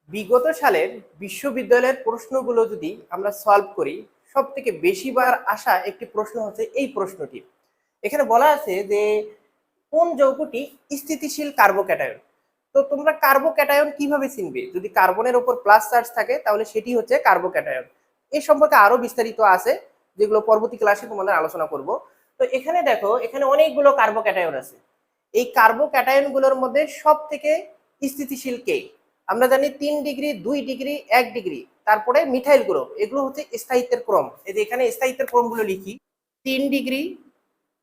বিগত সালের বিশ্ববিদ্যালয়ের প্রশ্নগুলো যদি আমরা সলভ করি, সব থেকে বেশিবার আসা একটি প্রশ্ন হচ্ছে এই প্রশ্নটি। এখানে বলা আছে যে কোন যৌগটি স্থিতিশীল কার্বোক্যাটায়ন। তো তোমরা কার্বোক্যাটায়ন কিভাবে চিনবে? যদি কার্বনের উপর প্লাস চার্জ থাকে তাহলে সেটি হচ্ছে কার্বোক্যাটায়ন। এই সম্পর্কে আরো বিস্তারিত আছে, যেগুলো পরবর্তী ক্লাসে তোমাদের আলোচনা করব। তো এখানে দেখো, এখানে অনেকগুলো কার্বোক্যাটায়ন আছে। এই কার্বোক্যাটায়ন গুলোর মধ্যে সব থেকে স্থিতিশীল কে? আমরা জানি 3 ডিগ্রি, 2 ডিগ্রি, 1 ডিগ্রি। তারপরে মিথাইল গ্রুপ, এগুলো হচ্ছে স্থায়িত্বের ক্রম। এই যে এখানে স্থায়িত্বের ক্রমগুলো লিখি: 3 ডিগ্রি,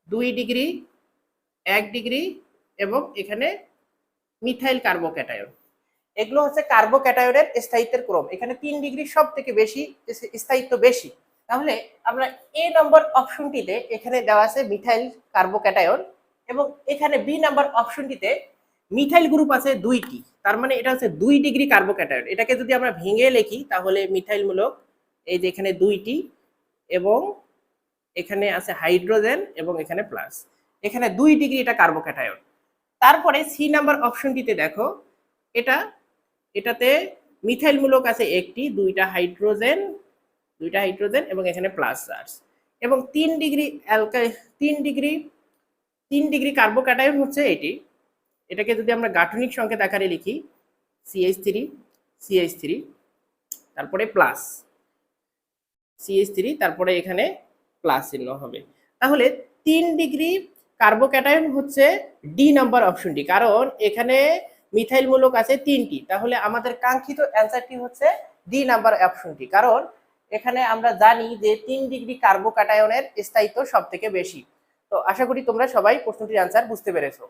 2 ডিগ্রি, 1 ডিগ্রি এবং এখানে মিথাইল কার্বোক্যাটায়ন। এগুলো হচ্ছে কার্বোক্যাটায়নের স্থায়িত্বের ক্রম। এখানে 3 ডিগ্রি সব থেকে বেশি স্থায়িত্ব বেশি। তাহলে আমরা এ নম্বর অপশনটিতে এখানে দেওয়া আছে মিথাইল কার্বোক্যাটায়ন, এবং এখানে বি নাম্বার অপশনটিতে মিথাইল গ্রুপ আছে 2টি। তার মানে এটা হচ্ছে 2 ডিগ্রি কার্বোক্যাটায়ন। এটাকে যদি আমরা ভেঙে লিখি তাহলে মিথাইল মূলক এই যে এখানে 2টি, এবং এখানে আছে হাইড্রোজেন এবং এখানে প্লাস। এখানে 2 ডিগ্রি এটা কার্বোক্যাটায়ন। তারপরে সি নাম্বার অপশনটিতে দেখো, এটাতে মিথাইল মূলক আছে একটি, দুইটা হাইড্রোজেন এবং এখানে প্লাস চার্জ, এবং 3 ডিগ্রি 3 ডিগ্রি কার্বোক্যাটায়ন হচ্ছে এটি। এটাকে যদি আমরা গাঠনিক সংকেত আকারে লিখি CH3, তারপরে প্লাস CH3, তারপরে এখানে প্লাস চিহ্ন হবে। তাহলে 3 ডিগ্রি কার্বোক্যাটায়ন হচ্ছে ডি নাম্বার অপশনটি, কারণ এখানে মিথাইল মূলক আছে 3টি। তাহলে আমাদের কাঙ্ক্ষিত অ্যান্সারটি হচ্ছে ডি নাম্বার অপশনটি, কারণ এখানে আমরা জানি যে 3 ডিগ্রি কার্বোক্যাটায়নের স্থায়িত্ব সব থেকে বেশি। তো আশা করি তোমরা সবাই প্রশ্নটির অ্যান্সার বুঝতে পেরেছো।